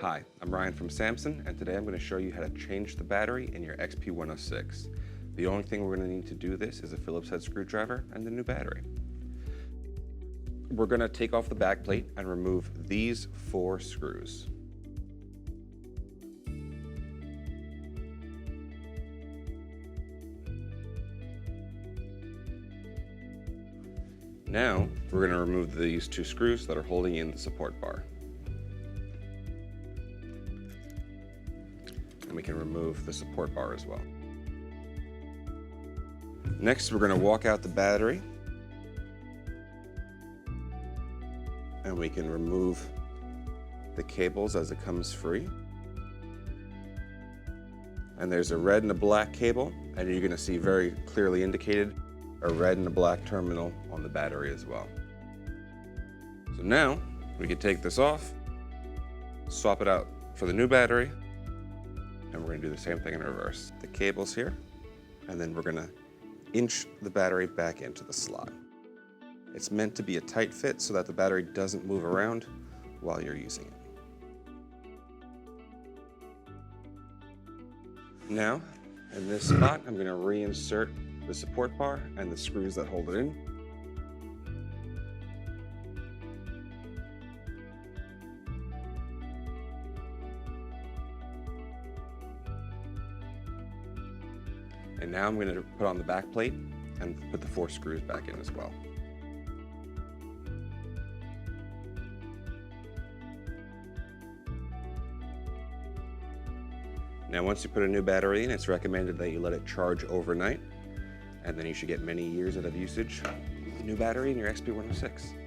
Hi, I'm Ryan from Samson, and today I'm going to show you how to change the battery in your XP106. The only thing we're going to need to do this is a Phillips head screwdriver and the new battery. We're going to take off the back plate and remove these 4 screws. Now, we're going to remove these 2 screws that are holding in the support bar. And we can remove the support bar as well. Next, we're going to walk out the battery. And we can remove the cables as it comes free. And there's a red and a black cable, and you're going to see very clearly indicated a red and a black terminal on the battery as well. So now we can take this off, swap it out for the new battery, and we're going to do the same thing in reverse. The cable's here, and then we're going to inch the battery back into the slot. It's meant to be a tight fit so that the battery doesn't move around while you're using it. Now, in this spot, I'm going to reinsert the support bar and the screws that hold it in. And now I'm going to put on the back plate and put the 4 screws back in as well. Now once you put a new battery in, it's recommended that you let it charge overnight, and then you should get many years out of usage with the new battery in your XP106.